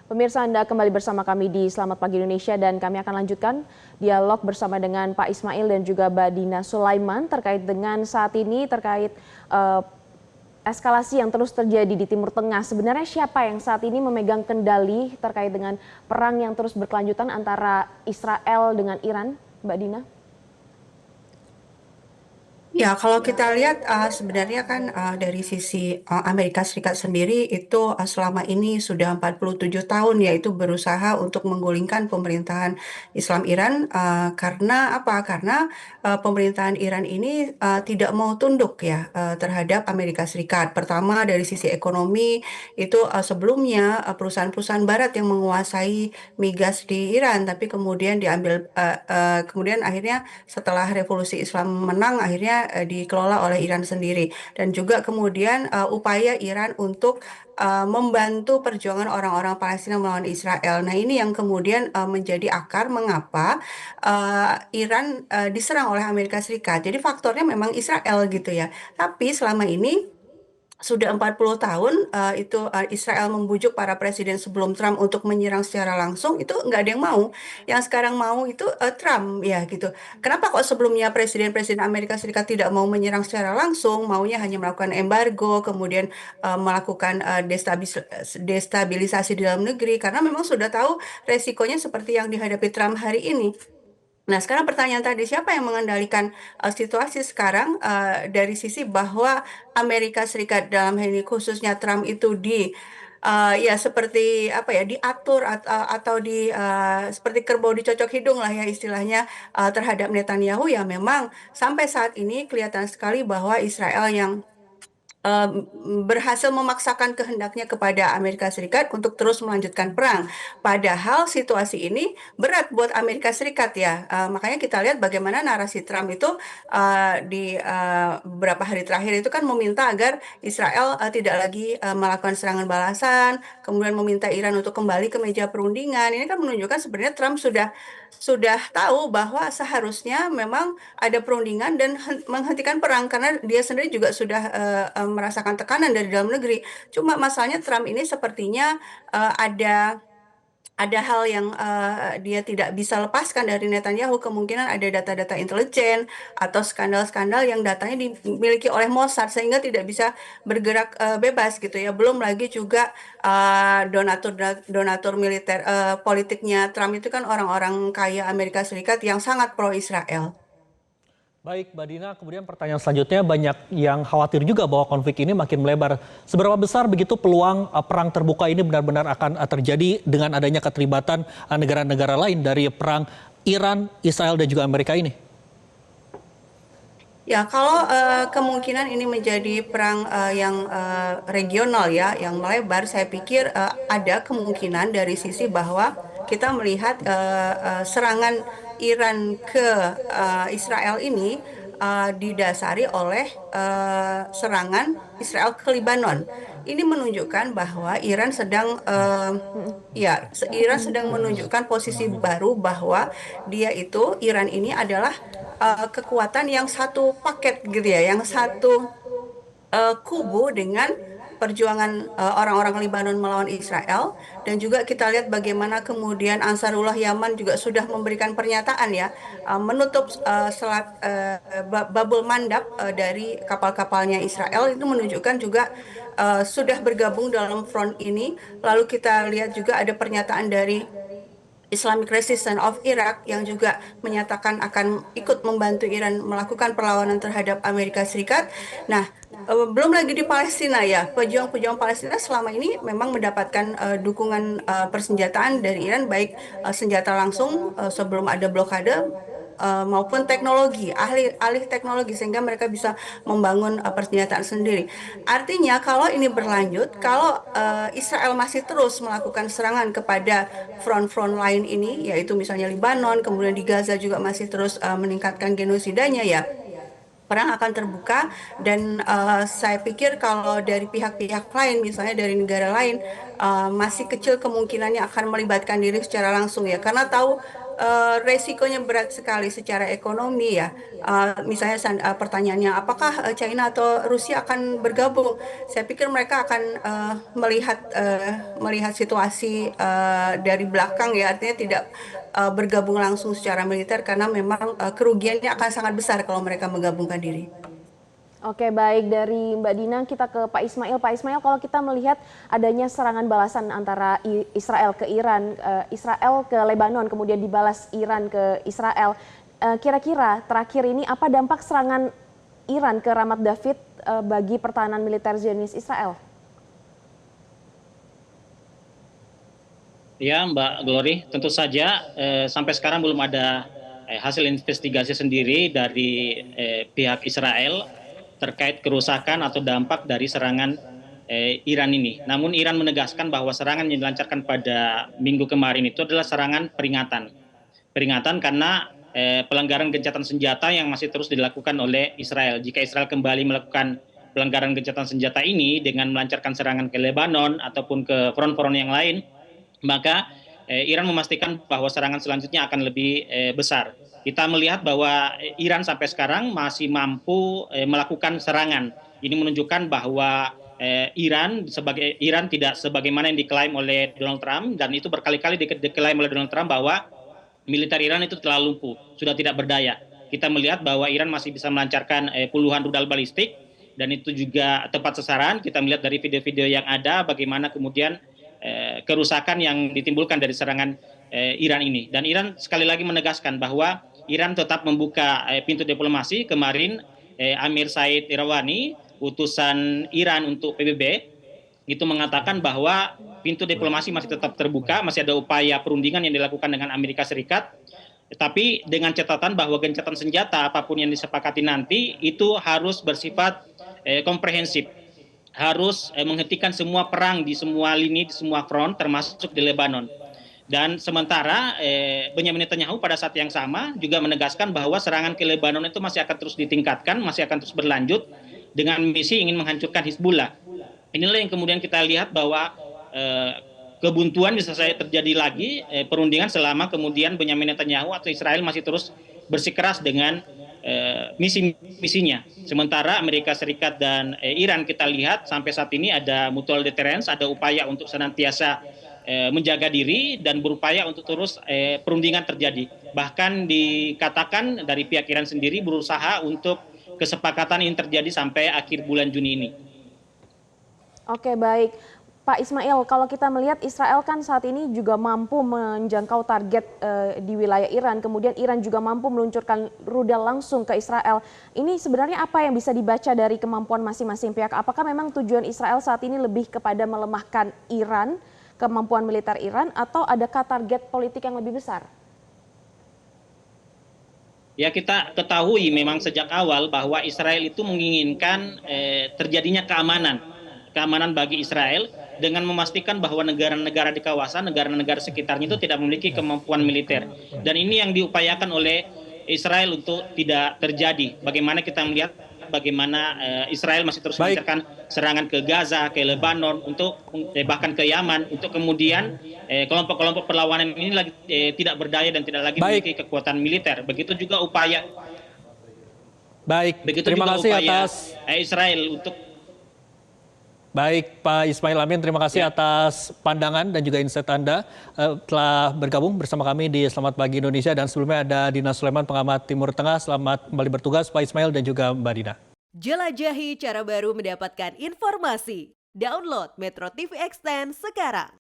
Pemirsa, Anda kembali bersama kami di Selamat Pagi Indonesia dan kami akan lanjutkan dialog bersama dengan Pak Ismail dan juga Mbak Dina Sulaiman terkait dengan saat ini terkait eskalasi yang terus terjadi di Timur Tengah. Sebenarnya siapa yang saat ini memegang kendali terkait dengan perang yang terus berkelanjutan antara Israel dengan Iran, Mbak Dina? Ya, kalau kita lihat sebenarnya kan dari sisi Amerika Serikat sendiri itu selama ini sudah 47 tahun yaitu berusaha untuk menggulingkan pemerintahan Islam Iran karena apa? Karena pemerintahan Iran ini tidak mau tunduk ya terhadap Amerika Serikat. Pertama dari sisi ekonomi itu sebelumnya perusahaan-perusahaan Barat yang menguasai migas di Iran, tapi kemudian kemudian akhirnya setelah revolusi Islam menang akhirnya dikelola oleh Iran sendiri dan juga kemudian upaya Iran untuk membantu perjuangan orang-orang Palestina melawan Israel. Nah, ini yang kemudian menjadi akar mengapa Iran diserang oleh Amerika Serikat. Jadi faktornya memang Israel gitu ya. Tapi selama ini sudah 40 tahun itu Israel membujuk para presiden sebelum Trump untuk menyerang secara langsung itu nggak ada yang mau. Yang sekarang mau itu Trump ya gitu. Kenapa kok sebelumnya presiden-presiden Amerika Serikat tidak mau menyerang secara langsung, maunya hanya melakukan embargo, kemudian melakukan destabilisasi di dalam negeri karena memang sudah tahu resikonya seperti yang dihadapi Trump hari ini. Nah, sekarang pertanyaan tadi, siapa yang mengendalikan situasi sekarang dari sisi bahwa Amerika Serikat dalam hal ini khususnya Trump itu ya seperti apa ya diatur atau seperti kerbau dicocok hidung lah ya istilahnya terhadap Netanyahu ya memang sampai saat ini kelihatan sekali bahwa Israel yang eh, berhasil memaksakan kehendaknya kepada Amerika Serikat untuk terus melanjutkan perang. Padahal situasi ini berat buat Amerika Serikat ya. Makanya kita lihat bagaimana narasi Trump itu di beberapa hari terakhir itu kan meminta agar Israel tidak lagi melakukan serangan balasan, kemudian meminta Iran untuk kembali ke meja perundingan. Ini kan menunjukkan sebenarnya Trump sudah tahu bahwa seharusnya memang ada perundingan dan menghentikan perang karena dia sendiri juga sudah merasakan tekanan dari dalam negeri. Cuma masalahnya Trump ini sepertinya ada hal yang dia tidak bisa lepaskan dari Netanyahu. Kemungkinan ada data-data intelijen atau skandal-skandal yang datanya dimiliki oleh Mossad sehingga tidak bisa bergerak bebas gitu ya. Belum lagi juga donatur militer politiknya Trump itu kan orang-orang kaya Amerika Serikat yang sangat pro Israel. Baik, Mbak Dina, kemudian pertanyaan selanjutnya banyak yang khawatir juga bahwa konflik ini makin melebar. Seberapa besar begitu peluang perang terbuka ini benar-benar akan terjadi dengan adanya keterlibatan negara-negara lain dari perang Iran, Israel, dan juga Amerika ini? Ya, kalau kemungkinan ini menjadi perang yang regional ya, yang melebar, saya pikir ada kemungkinan dari sisi bahwa kita melihat serangan Iran ke Israel ini didasari oleh serangan Israel ke Lebanon. Ini menunjukkan bahwa Iran sedang menunjukkan posisi baru bahwa Iran ini adalah kekuatan yang satu paket gitu ya, yang satu kubu dengan perjuangan orang-orang Lebanon melawan Israel dan juga kita lihat bagaimana kemudian Ansarullah Yaman juga sudah memberikan pernyataan ya menutup selat Babul Mandab dari kapal-kapalnya Israel itu menunjukkan juga sudah bergabung dalam front ini. Lalu kita lihat juga ada pernyataan dari Islamic Resistance of Iraq yang juga menyatakan akan ikut membantu Iran melakukan perlawanan terhadap Amerika Serikat. Nah, belum lagi di Palestina ya, pejuang-pejuang Palestina selama ini memang mendapatkan dukungan persenjataan dari Iran, baik senjata langsung sebelum ada blokade maupun teknologi, alih teknologi sehingga mereka bisa membangun persenjataan sendiri. Artinya kalau ini berlanjut, kalau Israel masih terus melakukan serangan kepada front-front lain ini, yaitu misalnya Lebanon, kemudian di Gaza juga masih terus meningkatkan genosidanya ya, perang akan terbuka dan saya pikir kalau dari pihak-pihak lain, misalnya dari negara lain, masih kecil kemungkinannya akan melibatkan diri secara langsung ya, karena tahu resikonya berat sekali secara ekonomi ya. Misalnya pertanyaannya, apakah China atau Rusia akan bergabung? Saya pikir mereka akan melihat situasi dari belakang ya, artinya tidak bergabung langsung secara militer karena memang kerugiannya akan sangat besar kalau mereka menggabungkan diri. Oke, baik, dari Mbak Dina kita ke Pak Ismail. Pak Ismail, kalau kita melihat adanya serangan balasan antara Israel ke Iran, Israel ke Lebanon, kemudian dibalas Iran ke Israel. Kira-kira terakhir ini apa dampak serangan Iran ke Ramat David bagi pertahanan militer Zionis Israel? Ya, Mbak Glory, tentu saja sampai sekarang belum ada hasil investigasi sendiri dari pihak Israel terkait kerusakan atau dampak dari serangan Iran ini. Namun Iran menegaskan bahwa serangan yang dilancarkan pada minggu kemarin itu adalah serangan peringatan. Peringatan karena pelanggaran gencatan senjata yang masih terus dilakukan oleh Israel. Jika Israel kembali melakukan pelanggaran gencatan senjata ini dengan melancarkan serangan ke Lebanon ataupun ke front-front yang lain, maka Iran memastikan bahwa serangan selanjutnya akan lebih besar. Kita melihat bahwa Iran sampai sekarang masih mampu melakukan serangan. Ini menunjukkan bahwa Iran tidak sebagaimana yang diklaim oleh Donald Trump, dan itu berkali-kali diklaim oleh Donald Trump bahwa militer Iran itu telah lumpuh, sudah tidak berdaya. Kita melihat bahwa Iran masih bisa melancarkan puluhan rudal balistik, dan itu juga tepat sasaran. Kita melihat dari video-video yang ada bagaimana kemudian kerusakan yang ditimbulkan dari serangan Iran ini. Dan Iran sekali lagi menegaskan bahwa Iran tetap membuka pintu diplomasi. Kemarin Amir Said Irawani, utusan Iran untuk PBB, itu mengatakan bahwa pintu diplomasi masih tetap terbuka, masih ada upaya perundingan yang dilakukan dengan Amerika Serikat, tapi dengan catatan bahwa gencatan senjata apapun yang disepakati nanti itu harus bersifat komprehensif, harus menghentikan semua perang di semua lini, di semua front, termasuk di Lebanon. Dan sementara Benyamin Netanyahu pada saat yang sama juga menegaskan bahwa serangan ke Lebanon itu masih akan terus ditingkatkan, masih akan terus berlanjut dengan misi ingin menghancurkan Hizbullah. Inilah yang kemudian kita lihat bahwa kebuntuan bisa saja terjadi lagi perundingan selama kemudian Benyamin Netanyahu atau Israel masih terus bersikeras dengan misinya. Sementara Amerika Serikat dan Iran kita lihat sampai saat ini ada mutual deterrence, ada upaya untuk senantiasa menjaga diri dan berupaya untuk terus perundingan terjadi. Bahkan dikatakan dari pihak Iran sendiri berusaha untuk kesepakatan ini terjadi sampai akhir bulan Juni ini. Oke, baik. Pak Ismail, kalau kita melihat Israel kan saat ini juga mampu menjangkau target di wilayah Iran, kemudian Iran juga mampu meluncurkan rudal langsung ke Israel. Ini sebenarnya apa yang bisa dibaca dari kemampuan masing-masing pihak? Apakah memang tujuan Israel saat ini lebih kepada melemahkan Iran, kemampuan militer Iran, atau adakah target politik yang lebih besar? Ya, kita ketahui memang sejak awal bahwa Israel itu menginginkan terjadinya keamanan bagi Israel dengan memastikan bahwa negara-negara di kawasan, negara-negara sekitarnya itu tidak memiliki kemampuan militer. Dan ini yang diupayakan oleh Israel untuk tidak terjadi. Bagaimana kita melihat bagaimana Israel masih terus melancarkan serangan ke Gaza, ke Lebanon, untuk bahkan ke Yaman, untuk kemudian kelompok-kelompok perlawanan ini lagi tidak berdaya dan tidak lagi memiliki kekuatan militer. Begitu juga upaya terima kasih atas Israel untuk Baik, Pak Ismail Amin, terima kasih atas pandangan dan juga insight Anda telah bergabung bersama kami di Selamat Pagi Indonesia. Dan sebelumnya ada Dina Sulaiman, pengamat Timur Tengah. Selamat kembali bertugas, Pak Ismail dan juga Mbak Dina. Jelajahi cara baru mendapatkan informasi. Download Metro TV Extend sekarang.